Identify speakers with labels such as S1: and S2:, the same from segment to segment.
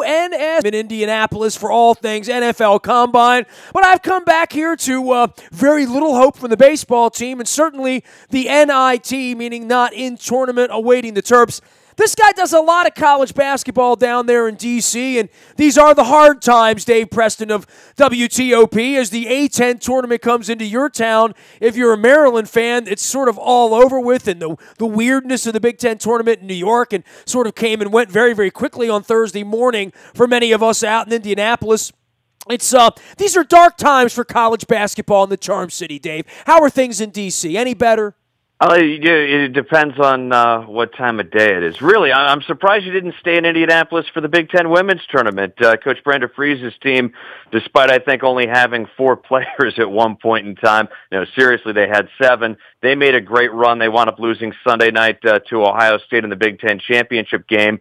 S1: WNST in Indianapolis for all things NFL Combine. But I've come back here to very little hope from the baseball team, and certainly the NIT, meaning not in tournament, awaiting the Terps. This guy does a lot of college basketball down there in D.C., and these are the hard times, Dave Preston of WTOP, as the A-10 tournament comes into your town. If you're a Maryland fan, it's sort of all over with, and the weirdness of the Big Ten tournament in New York and sort of came and went very, very quickly on Thursday morning for many of us out in Indianapolis. These are dark times for college basketball in the Charm City, Dave. How are things in D.C.? Any better?
S2: It depends on what time of day it is. Really, I'm surprised you didn't stay in Indianapolis for the Big Ten women's tournament. Coach Brenda Freese's team, despite I think only having 4 players at one point in time, seriously, they had 7. They made a great run. They wound up losing Sunday night to Ohio State in the Big Ten championship game.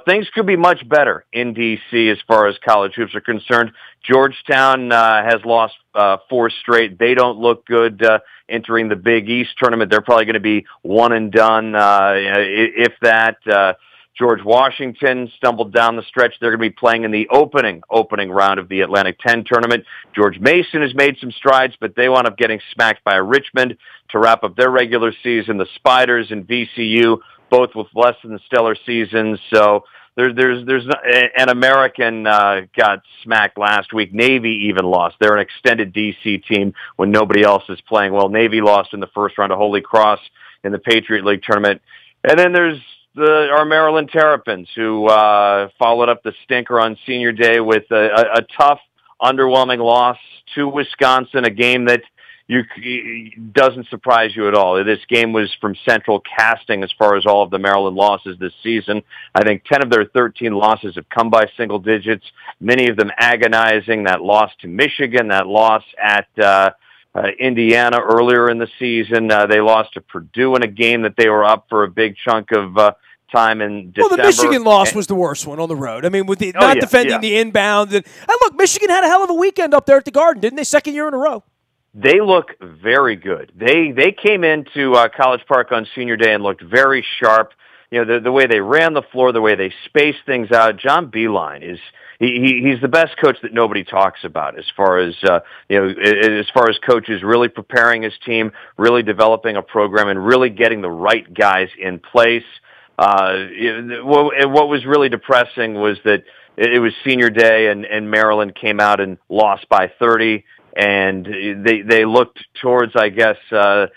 S2: Things could be much better in D.C. as far as college hoops are concerned. Georgetown has lost 4 straight. They don't look good entering the Big East tournament. They're probably going to be one and done, if that. George Washington stumbled down the stretch. They're going to be playing in the opening round of the Atlantic 10 tournament. George Mason has made some strides, but they wound up getting smacked by Richmond to wrap up their regular season. The Spiders and VCU, both with less than stellar seasons. So there's an American got smacked last week. Navy even lost. They're an extended DC team when nobody else is playing well. Navy lost in the first round of Holy Cross in the Patriot League tournament. And then there's our Maryland Terrapins, who followed up the stinker on Senior Day with a tough, underwhelming loss to Wisconsin, a game that doesn't surprise you at all. This game was from central casting as far as all of the Maryland losses this season. I think 10 of their 13 losses have come by single digits, many of them agonizing. That loss to Michigan, that loss at Indiana earlier in the season. They lost to Purdue in a game that they were up for a big chunk of time in December.
S1: Well, the Michigan loss was the worst one on the road. I mean, with the defending the inbound. And look, Michigan had a hell of a weekend up there at the Garden, didn't they? Second year in a row.
S2: They look very good. They came into College Park on Senior Day and looked very sharp. The way they ran the floor, the way they spaced things out. John Beilein is he's the best coach that nobody talks about as far as as far as coaches really preparing his team, really developing a program, and really getting the right guys in place. What was really depressing was that it was Senior Day and Maryland came out and lost by 30. And they looked towards, I guess, the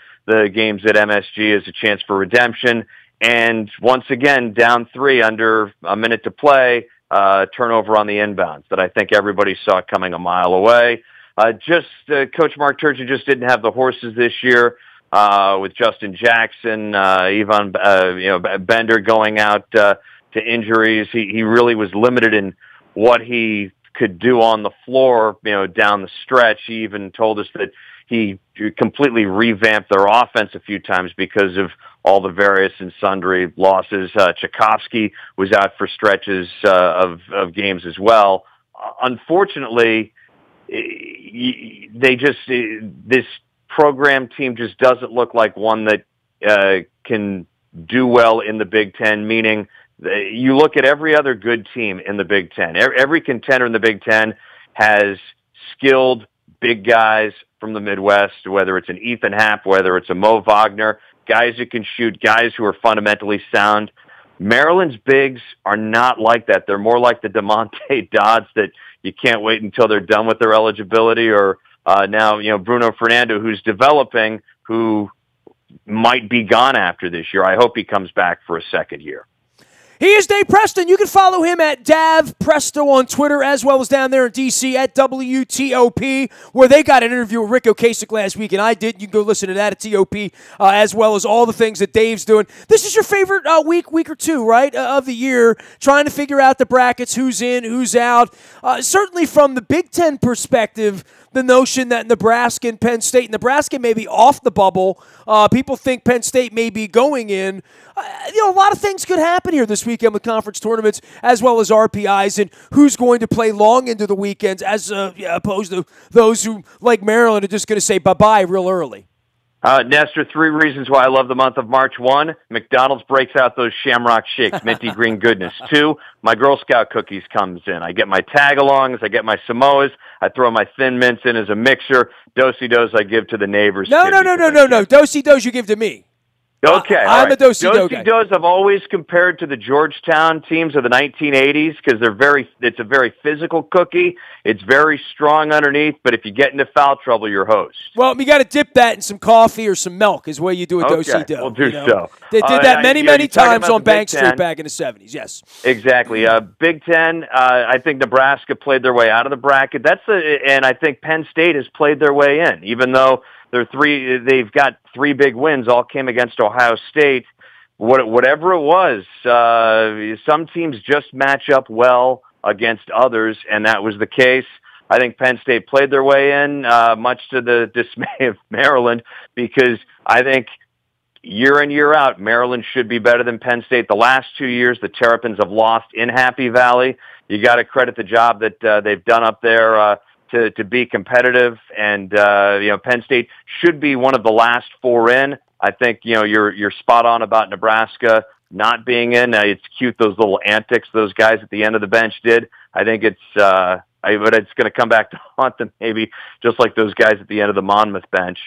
S2: games at MSG as a chance for redemption. And once again, down 3 under a minute to play, turnover on the inbounds that I think everybody saw coming a mile away. Coach Mark Turgeon just didn't have the horses this year with Justin Jackson, Yvonne Bender going out to injuries. He really was limited in what he could do on the floor, down the stretch. He even told us that he completely revamped their offense a few times because of all the various and sundry losses. Tchaikovsky was out for stretches of games as well. Unfortunately, this program team just doesn't look like one that can do well in the Big Ten, meaning you look at every other good team in the Big Ten. Every contender in the Big Ten has skilled big guys from the Midwest, whether it's an Ethan Happ, whether it's a Mo Wagner, guys who can shoot, guys who are fundamentally sound. Maryland's bigs are not like that. They're more like the DeMonte Dodds that you can't wait until they're done with their eligibility, or now Bruno Fernando, who's developing, who might be gone after this year. I hope he comes back for a second year.
S1: He is Dave Preston. You can follow him at Dav Presto on Twitter, as well as down there in D.C. at WTOP, where they got an interview with Rick Ocasek last week, and I did. You can go listen to that at TOP, as well as all the things that Dave's doing. This is your favorite week or two, right, of the year, trying to figure out the brackets, who's in, who's out. Certainly from the Big Ten perspective, the notion that Nebraska and Penn State, Nebraska may be off the bubble. People think Penn State may be going in. A lot of things could happen here this weekend with conference tournaments as well as RPIs, and who's going to play long into the weekends as opposed to those who, like Maryland, are just going to say bye-bye real early.
S2: Nestor, 3 reasons why I love the month of March. 1, McDonald's breaks out those Shamrock Shakes, minty green goodness. 2, my Girl Scout cookies comes in. I get my tag-alongs, I get my Samoas, I throw my Thin Mints in as a mixture. Do-si-dos I give to the neighbors.
S1: No. Do-si-dos you give to me.
S2: Okay,
S1: I'm a do-si-do guy.
S2: Do-si-dos I've always compared to the Georgetown teams of the 1980s because it's a very physical cookie. It's very strong underneath, but if you get into foul trouble, you're hosed.
S1: Well, you got to dip that in some coffee or some milk is where you do a do-si-do.
S2: We'll do so.
S1: They did that many times on Bank Street back in the 70s, yes.
S2: Exactly. Big Ten, I think Nebraska played their way out of the bracket. And I think Penn State has played their way in, even though they've got 3 big wins, all came against Ohio State. Whatever it was, some teams just match up well against others, and that was the case. I think Penn State played their way in, much to the dismay of Maryland, because I think year in, year out, Maryland should be better than Penn State. The last 2 years, the Terrapins have lost in Happy Valley. You got to credit the job that they've done up there to be competitive, and Penn State should be one of the last 4 in. I think you're spot on about Nebraska not being in. It's cute those little antics those guys at the end of the bench did. I think it's going to come back to haunt them, maybe just like those guys at the end of the Monmouth bench.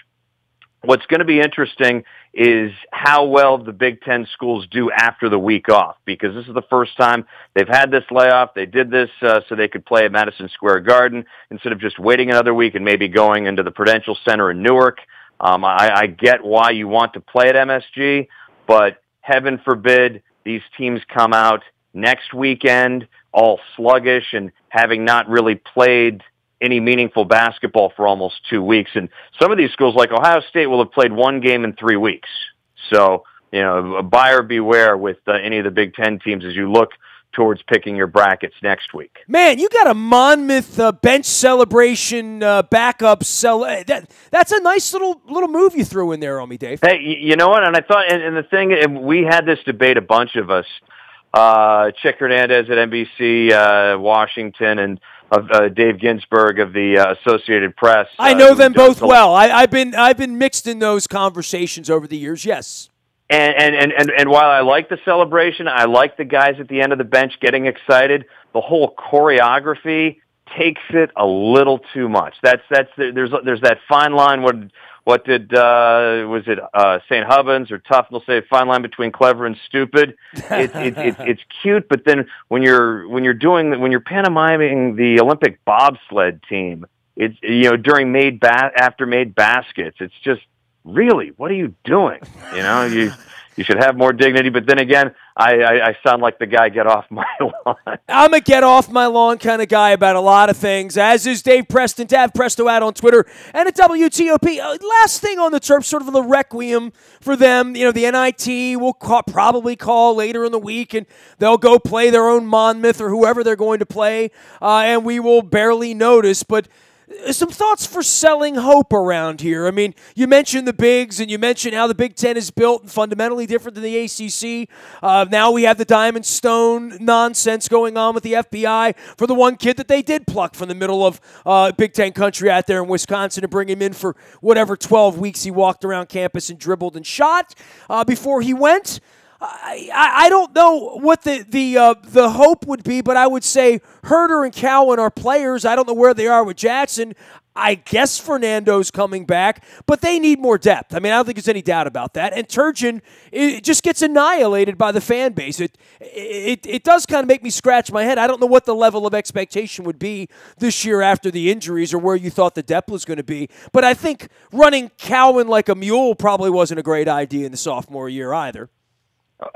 S2: What's going to be interesting is how well the Big Ten schools do after the week off, because this is the first time they've had this layoff. They did this so they could play at Madison Square Garden instead of just waiting another week and maybe going into the Prudential Center in Newark. I get why you want to play at MSG, but heaven forbid these teams come out next weekend all sluggish and having not really played any meaningful basketball for almost 2 weeks. And some of these schools, like Ohio State, will have played 1 game in 3 weeks. So, buyer beware with any of the Big Ten teams as you look towards picking your brackets next week.
S1: Man, you got a Monmouth bench celebration backup. That's a nice little move you threw in there on me, Dave.
S2: Hey, you know what? And I thought, and the thing, and we had this debate, a bunch of us, Chick Hernandez at NBC Washington, and Dave Ginsburg of the Associated Press.
S1: I know them both well. I've been mixed in those conversations over the years. Yes.
S2: And while I like the celebration, I like the guys at the end of the bench getting excited. The whole choreography takes it a little too much. There's that fine line. What did was it St. Hubbins or Tufnell say? Fine line between clever and stupid. It's cute, but then when you're pantomiming the Olympic bobsled team, it's during after made baskets, it's just really, what are you doing? You should have more dignity. But then again, I sound like the guy get off my lawn.
S1: I'm a get off my lawn kind of guy about a lot of things, as is Dave Preston. Tav Presto out on Twitter and at WTOP. Last thing on the Terps, sort of the requiem for them. The NIT will probably call later in the week, and they'll go play their own Monmouth or whoever they're going to play, and we will barely notice. But some thoughts for selling hope around here. I mean, you mentioned the bigs, and you mentioned how the Big Ten is built and fundamentally different than the ACC. Now we have the Diamond Stone nonsense going on with the FBI for the one kid that they did pluck from the middle of Big Ten country out there in Wisconsin to bring him in for whatever 12 weeks he walked around campus and dribbled and shot before he went. I don't know what the hope would be, but I would say Herter and Cowan are players. I don't know where they are with Jackson. I guess Fernando's coming back, but they need more depth. I mean, I don't think there's any doubt about that. And Turgeon, it just gets annihilated by the fan base. It does kind of make me scratch my head. I don't know what the level of expectation would be this year after the injuries or where you thought the depth was going to be. But I think running Cowan like a mule probably wasn't a great idea in the sophomore year either.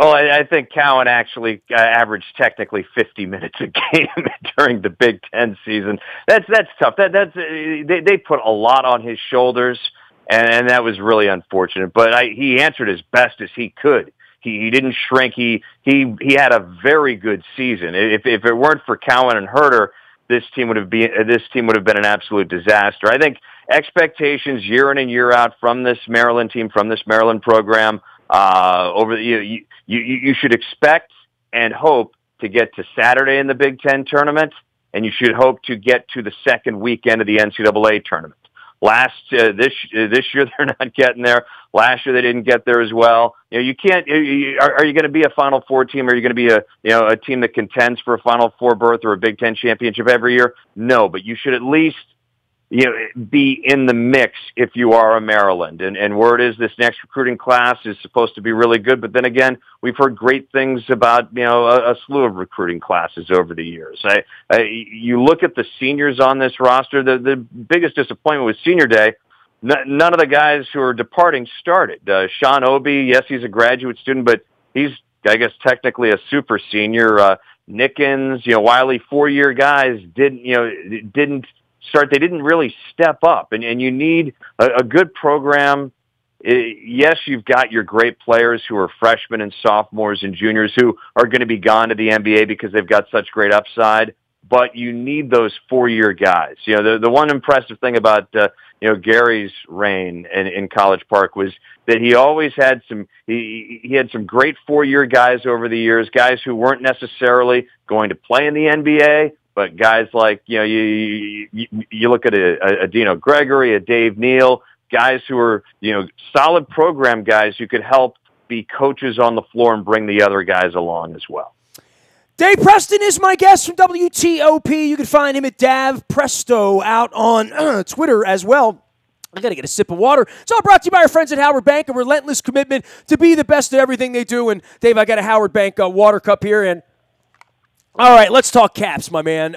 S2: Oh, I think Cowan actually averaged technically 50 minutes a game during the Big Ten season. That's tough. They put a lot on his shoulders, and that was really unfortunate. But he answered as best as he could. He didn't shrink. He had a very good season. If it weren't for Cowan and Herter, this team would have been an absolute disaster. I think expectations year in and year out from this Maryland team, from this Maryland program. You should expect and hope to get to Saturday in the Big Ten tournament, and you should hope to get to the second weekend of the NCAA tournament. This year they're not getting there. Last year they didn't get there as well. You can't. Are you going to be a Final Four team? Are you going to be a team that contends for a Final Four berth or a Big Ten championship every year? No, but you should at least be in the mix if you are a Maryland. And word is this next recruiting class is supposed to be really good. But then again, we've heard great things about, a slew of recruiting classes over the years. You look at the seniors on this roster, the biggest disappointment was senior day. None of the guys who are departing started. Sean Obi, yes, he's a graduate student, but he's, I guess, technically a super senior. Nickens, Wiley, 4-year guys didn't start. They didn't really step up, and you need a good program. Yes, you've got your great players who are freshmen and sophomores and juniors who are going to be gone to the NBA because they've got such great upside, but you need those 4-year guys. The one impressive thing about Gary's reign in College Park was that he always had he had some great 4-year guys over the years, guys who weren't necessarily going to play in the NBA, but guys like, you look at a Dino Gregory, a Dave Neal, guys who are, solid program guys who could help be coaches on the floor and bring the other guys along as well.
S1: Dave Preston is my guest from WTOP. You can find him at Dav Presto out on Twitter as well. I got to get a sip of water. It's all brought to you by our friends at Howard Bank, a relentless commitment to be the best at everything they do. And, Dave, I got a Howard Bank water cup here, and all right, let's talk Caps, my man.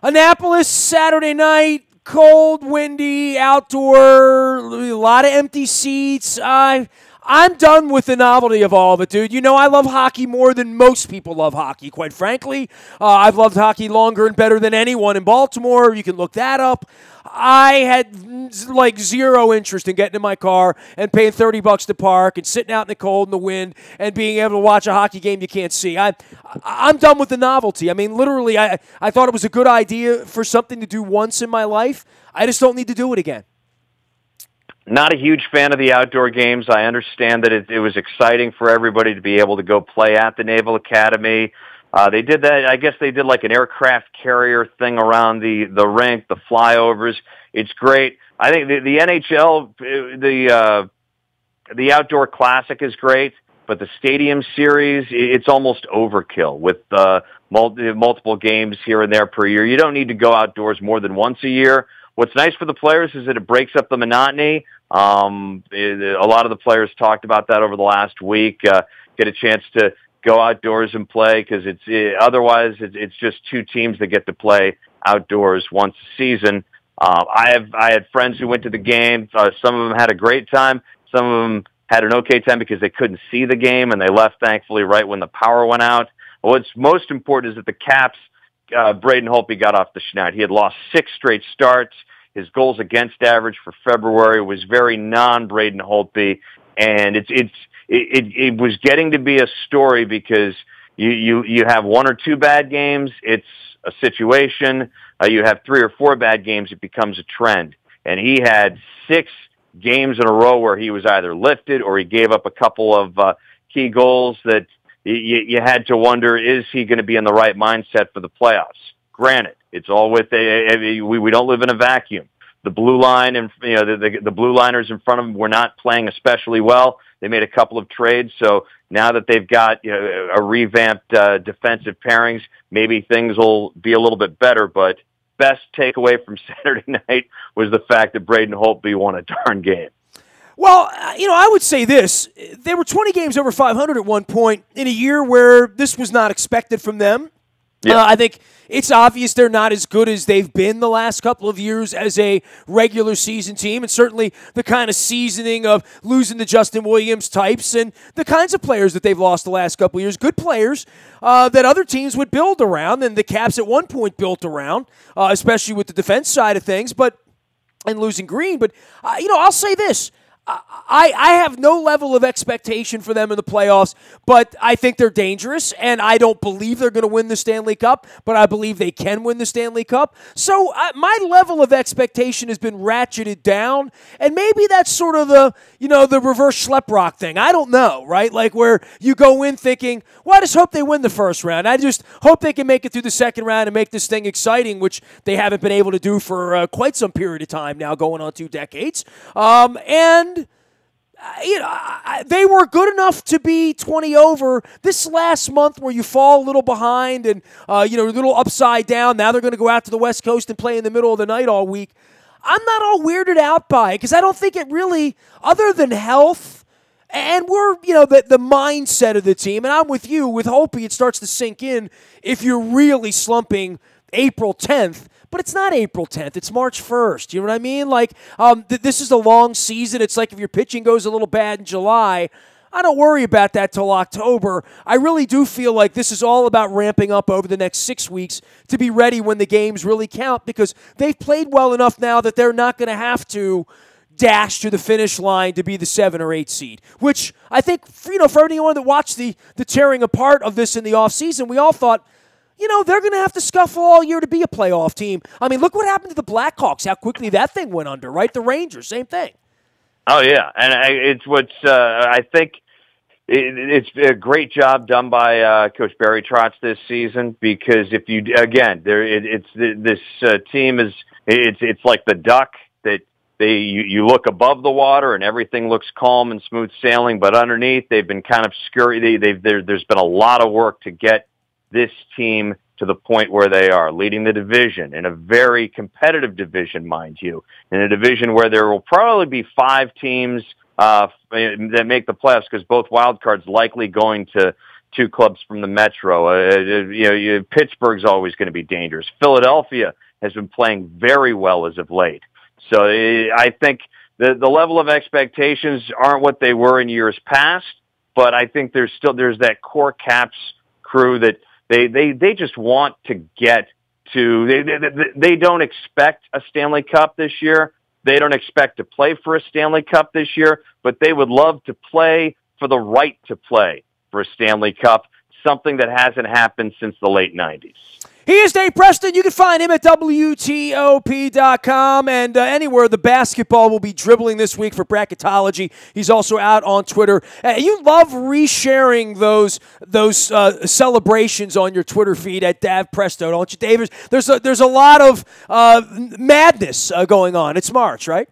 S1: Annapolis, Saturday night, cold, windy, outdoor, a lot of empty seats. I'm done with the novelty of all of it, dude. I love hockey more than most people love hockey, quite frankly. I've loved hockey longer and better than anyone in Baltimore. You can look that up. I had zero interest in getting in my car and paying $30 to park and sitting out in the cold and the wind and being able to watch a hockey game you can't see. I'm done with the novelty. I mean, literally, I thought it was a good idea for something to do once in my life. I just don't need to do it again.
S2: Not a huge fan of the outdoor games. I understand that it was exciting for everybody to be able to go play at the Naval Academy. They did that. I guess they did like an aircraft carrier thing around the rink, the flyovers. It's great. I think the NHL, the outdoor classic is great, but the stadium series, it's almost overkill with multiple games here and there per year. You don't need to go outdoors more than once a year. What's nice for the players is that it breaks up the monotony. A lot of the players talked about that over the last week. Get a chance to go outdoors and play because otherwise it's just two teams that get to play outdoors once a season. I had friends who went to the game. Some of them had a great time. Some of them had an okay time because they couldn't see the game and they left thankfully right when the power went out. What's most important is that the Caps, Braden Holtby got off the schneid. He had lost 6 straight starts. His goals against average for February was very non-Braden Holtby, and it was getting to be a story because you have 1 or 2 bad games, it's a situation. You have 3 or 4 bad games, it becomes a trend. And he had 6 games in a row where he was either lifted or he gave up a couple of key goals that you had to wonder, is he going to be in the right mindset for the playoffs? Granted, it's all with we don't live in a vacuum. The blue line and the blue liners in front of them were not playing especially well. They made a couple of trades, so now that they've got a revamped defensive pairings, maybe things will be a little bit better. But best takeaway from Saturday night was the fact that Braden Holtby won a darn game.
S1: Well, I would say this. They were 20 games over 500 at one point in a year where this was not expected from them. Yeah. I think it's obvious they're not as good as they've been the last couple of years as a regular season team, and certainly the kind of seasoning of losing the Justin Williams types and the kinds of players that they've lost the last couple of years, good players that other teams would build around, and the Caps at one point built around, especially with the defense side of things, and losing Green. But, I'll say this. I have no level of expectation for them in the playoffs, but I think they're dangerous, and I don't believe they're going to win the Stanley Cup, but I believe they can win the Stanley Cup. So my level of expectation has been ratcheted down, and maybe that's sort of the reverse Schleprock thing. I don't know, right? Like where you go in thinking, well, I just hope they win the first round. I just hope they can make it through the second round and make this thing exciting, which they haven't been able to do for quite some period of time now, going on 2 decades. They were good enough to be 20 over this last month where you fall a little behind and, a little upside down. Now they're going to go out to the West Coast and play in the middle of the night all week. I'm not all weirded out by it because I don't think it really, other than health, and we're, the mindset of the team, and I'm with you, with Hopi, it starts to sink in if you're really slumping April 10th. But it's not April 10th. It's March 1st. You know what I mean? Like, this is a long season. It's like if your pitching goes a little bad in July, I don't worry about that till October. I really do feel like this is all about ramping up over the next 6 weeks to be ready when the games really count because they've played well enough now that they're not going to have to dash to the finish line to be the 7 or 8 seed, which I think, for anyone that watched the tearing apart of this in the offseason, we all thought, they're going to have to scuffle all year to be a playoff team. I mean, look what happened to the Blackhawks, how quickly that thing went under, right? The Rangers, same thing.
S2: Oh, yeah. And I think it's a great job done by Coach Barry Trotz this season because if you, again, this team is, it's like the duck that you look above the water and everything looks calm and smooth sailing, but underneath they've been kind of scurry. There's been a lot of work to get this team to the point where they are, leading the division in a very competitive division, mind you, in a division where there will probably be 5 teams that make the playoffs because both wild cards likely going to 2 clubs from the Metro. Pittsburgh's always going to be dangerous. Philadelphia has been playing very well as of late. So I think the level of expectations aren't what they were in years past, but I think there's that core Caps crew that they just want to get to. They don't expect a Stanley Cup this year. They don't expect to play for a Stanley Cup this year, but they would love to play for the right to play for a Stanley Cup, something that hasn't happened since the late 90s.
S1: He is Dave Preston. You can find him at WTOP.com and anywhere the basketball will be dribbling this week for Bracketology. He's also out on Twitter. You love resharing those celebrations on your Twitter feed at Dav Presto, don't you, Dave? There's a lot of madness going on. It's March, right?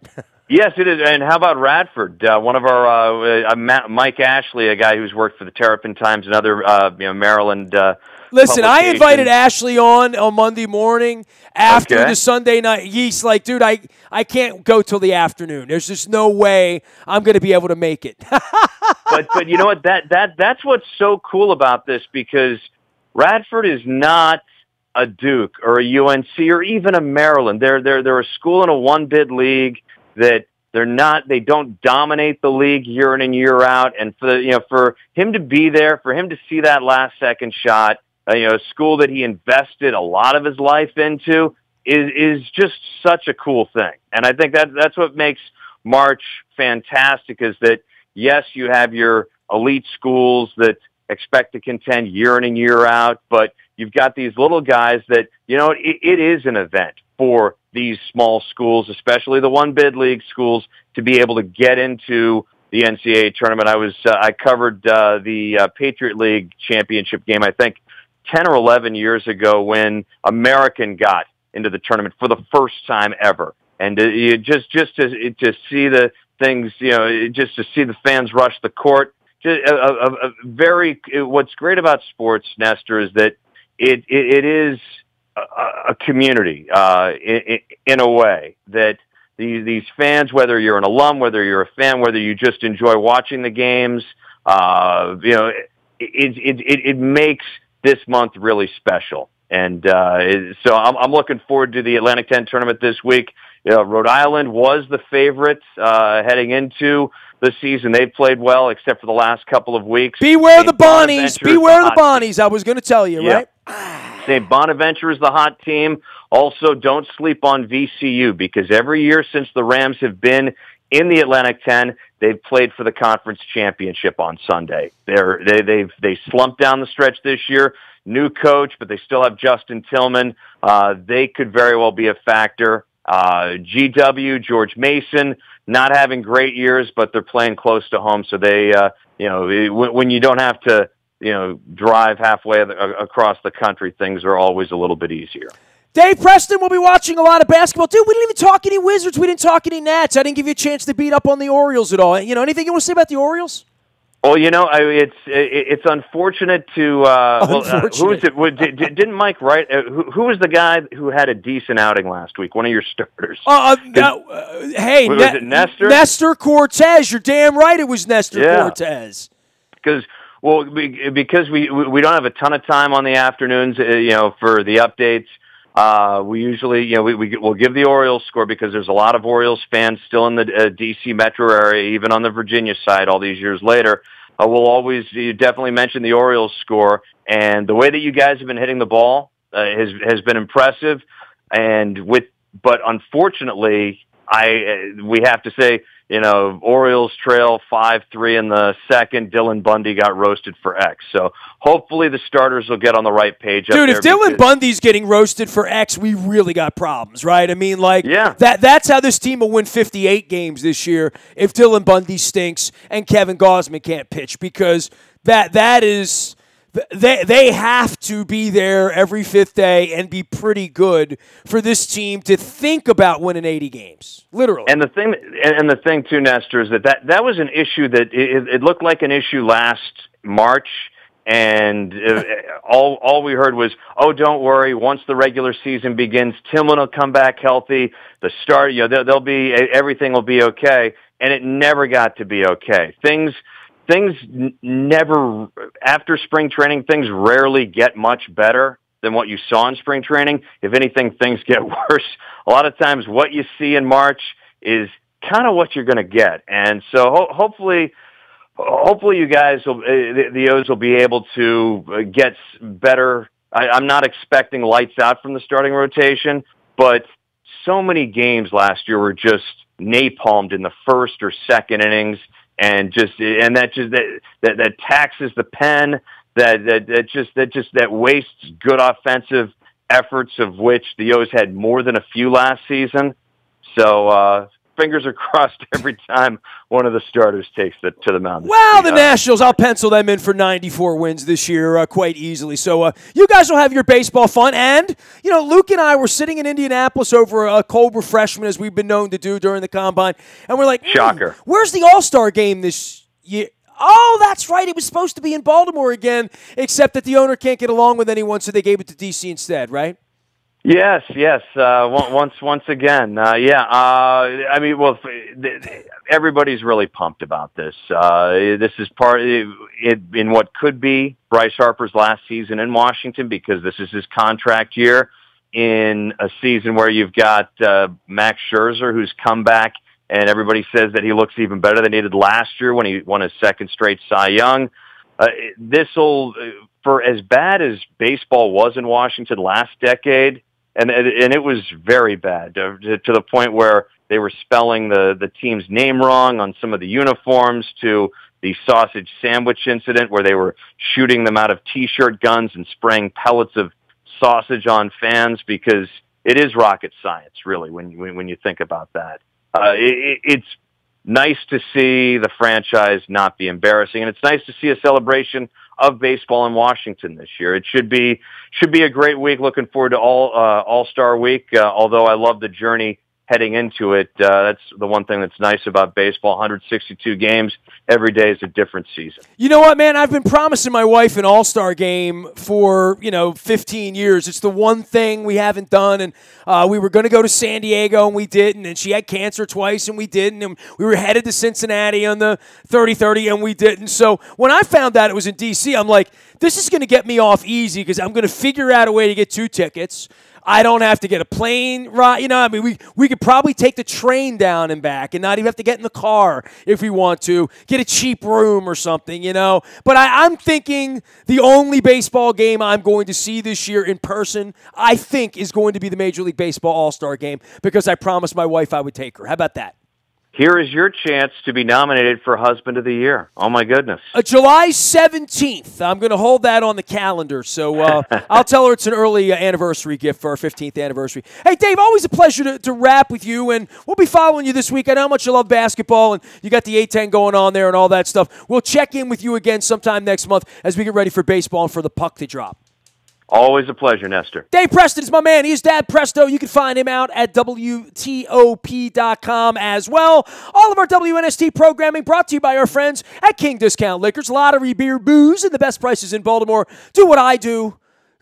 S2: Yes, it is. And how about Radford? One of our Mike Ashley, a guy who's worked for the Terrapin Times and other Maryland.
S1: Listen, I invited Ashley on Monday morning after the Sunday night. He's like, dude, I can't go till the afternoon. There's just no way I'm going to be able to make it.
S2: but you know what? That's what's so cool about this because Radford is not a Duke or a UNC or even a Maryland. They're a school in a one-bid league that they don't dominate the league year in and year out. And for him to be there, for him to see that last second shot, a school that he invested a lot of his life into is just such a cool thing. And I think that's what makes March fantastic is that, yes, you have your elite schools that expect to contend year in and year out, but you've got these little guys that, it is an event for these small schools, especially the one-bid league schools, to be able to get into the NCAA tournament. I covered the Patriot League championship game, I think, 10 or 11 years ago when American got into the tournament for the first time ever. And just to see the things, just to see the fans rush the court. What's great about sports, Nestor, is that it is a community in a way that these fans, whether you're an alum, whether you're a fan, whether you just enjoy watching the games, it makes this month really special. And so I'm looking forward to the Atlantic 10 tournament this week. Rhode Island was the favorite heading into the season. They've played well, except for the last couple of weeks.
S1: Beware the Bonnies. Beware the Bonnies. I was going to tell you, right?
S2: St. Bonaventure is the hot team. Also, don't sleep on VCU because every year since the Rams have been in the Atlantic 10. They've played for the conference championship on Sunday. They slumped down the stretch this year. New coach, but they still have Justin Tillman. They could very well be a factor. GW, George Mason, not having great years, but they're playing close to home. So they, when you don't have to, drive halfway across the country, things are always a little bit easier.
S1: Dave Preston will be watching a lot of basketball. Dude, we didn't even talk any Wizards. We didn't talk any Nats. I didn't give you a chance to beat up on the Orioles at all. Anything you want to say about the Orioles?
S2: Well, it's unfortunate to who is it? Didn't Mike Wright? Who was the guy who had a decent outing last week? One of your starters.
S1: Hey,
S2: was it Nestor?
S1: Nestor Cortez. You're damn right. It was Nestor Cortez.
S2: Because we don't have a ton of time on the afternoons, for the updates. We usually, we'll give the Orioles score because there's a lot of Orioles fans still in the D.C. metro area, even on the Virginia side all these years later. We'll always definitely mention the Orioles score, and the way that you guys have been hitting the ball has been impressive. But unfortunately, we have to say, Orioles trail 5-3 in the second. Dylan Bundy got roasted for X. So hopefully the starters will get on the right page.
S1: Dude, if Dylan Bundy's getting roasted for X, we really got problems, right? I mean, that's how this team will win 58 games this year if Dylan Bundy stinks and Kevin Gausman can't pitch, because that is... They have to be there every fifth day and be pretty good for this team to think about winning 80 games, literally.
S2: And the thing too, Nestor, is that was an issue that it looked like an issue last March, and all we heard was, "Oh, don't worry. Once the regular season begins, Tillman will come back healthy. The start, they'll be everything will be okay." And it never got to be okay. Things never, after spring training, things rarely get much better than what you saw in spring training. If anything, things get worse. A lot of times what you see in March is kind of what you're going to get. And so hopefully you guys, the O's will be able to get better. I'm not expecting lights out from the starting rotation, but so many games last year were just napalmed in the first or second innings. And that taxes the pen, that wastes good offensive efforts, of which the O's had more than a few last season. So fingers are crossed every time one of the starters takes it to the mound.
S1: Well, the Nationals, I'll pencil them in for 94 wins this year quite easily. So you guys will have your baseball fun. And, Luke and I were sitting in Indianapolis over a cold refreshment, as we've been known to do during the Combine. And we're like,
S2: shocker.
S1: Where's the All-Star game this year? Oh, that's right. It was supposed to be in Baltimore again, except that the owner can't get along with anyone, so they gave it to D.C. instead, right?
S2: Yes. Once again, everybody's really pumped about this. This is part in what could be Bryce Harper's last season in Washington, because this is his contract year in a season where you've got Max Scherzer, who's come back, and everybody says that he looks even better than he did last year when he won his second straight Cy Young. This'll, for as bad as baseball was in Washington last decade. And it was very bad to the point where they were spelling the team's name wrong on some of the uniforms, to the sausage sandwich incident where they were shooting them out of T-shirt guns and spraying pellets of sausage on fans, because it is rocket science, really, when you think about that. It's nice to see the franchise not be embarrassing, and it's nice to see a celebration of baseball in Washington this year. It should be a great week. Looking forward to All-Star Week. Although I love the journey heading into it. That's the one thing that's nice about baseball. 162 games. Every day is a different season.
S1: You know what, man? I've been promising my wife an All-Star game for, 15 years. It's the one thing we haven't done. And we were going to go to San Diego, and we didn't. And she had cancer twice, and we didn't. And we were headed to Cincinnati on the 30-30, and we didn't. So when I found out it was in D.C., I'm like, this is going to get me off easy, because I'm going to figure out a way to get 2 tickets. I don't have to get a plane ride. We could probably take the train down and back and not even have to get in the car if we want to. Get a cheap room or something, But I'm thinking the only baseball game I'm going to see this year in person, I think, is going to be the Major League Baseball All-Star Game, because I promised my wife I would take her. How about that?
S2: here is your chance to be nominated for Husband of the Year. Oh, my goodness.
S1: July 17th. I'm going to hold that on the calendar. So I'll tell her it's an early anniversary gift for our 15th anniversary. Hey, Dave, always a pleasure to rap with you, and we'll be following you this week. I know how much you love basketball, and you got the A-10 going on there and all that stuff. We'll check in with you again sometime next month as we get ready for baseball and for the puck to drop.
S2: Always a pleasure, Nestor.
S1: Dave Preston is my man. He's Dad Presto. You can find him out at WTOP.com as well. All of our WNST programming brought to you by our friends at King Discount Liquors. Lottery, beer, booze, and the best prices in Baltimore. Do what I do.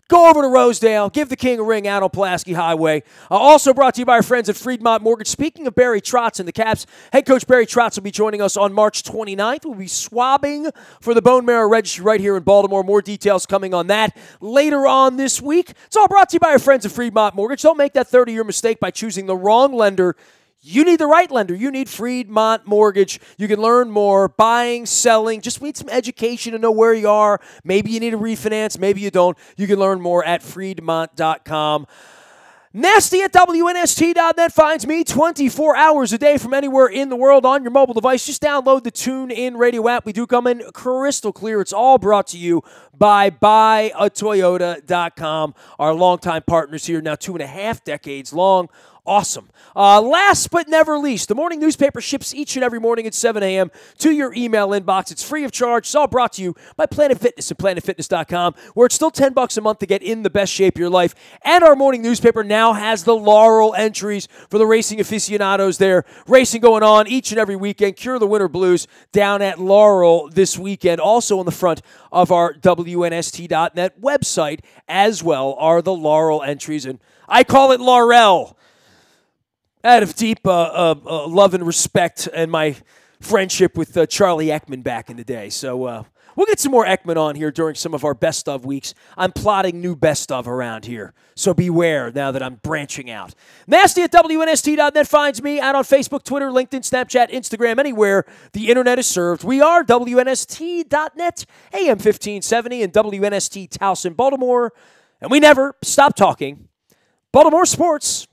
S1: Go over to Rosedale. Give the King a ring out on Pulaski Highway. Also brought to you by our friends at Fremont Mortgage. Speaking of Barry Trotz and the Caps, head coach Barry Trotz will be joining us on March 29th. We'll be swabbing for the Bone Marrow Registry right here in Baltimore. More details coming on that later on this week. It's all brought to you by our friends at Fremont Mortgage. Don't make that 30-year mistake by choosing the wrong lender. You need the right lender. You need Fremont Mortgage. You can learn more, buying, selling. Just need some education to know where you are. Maybe you need a refinance. Maybe you don't. You can learn more at Fremont.com. Nasty at WNST.net finds me 24 hours a day from anywhere in the world on your mobile device. Just download the TuneIn Radio app. We do come in crystal clear. It's all brought to you by BuyAToyota.com, our longtime partners here, now 2.5 decades long. Awesome. Last but never least, the morning newspaper ships each and every morning at 7 a.m. to your email inbox. It's free of charge. It's all brought to you by Planet Fitness and PlanetFitness.com, where it's still $10 a month to get in the best shape of your life. And our morning newspaper now has the Laurel entries for the racing aficionados there. Racing going on each and every weekend. Cure the Winter Blues down at Laurel this weekend. Also on the front of our WNST.net website as well are the Laurel entries. And I call it Laurel, out of deep love and respect and my friendship with Charlie Ekman back in the day. So we'll get some more Ekman on here during some of our best of weeks. I'm plotting new best of around here, so beware now that I'm branching out. Nasty at WNST.net finds me out on Facebook, Twitter, LinkedIn, Snapchat, Instagram, anywhere the internet is served. We are WNST.net, AM 1570, and WNST Towson, Baltimore. And we never stop talking Baltimore sports.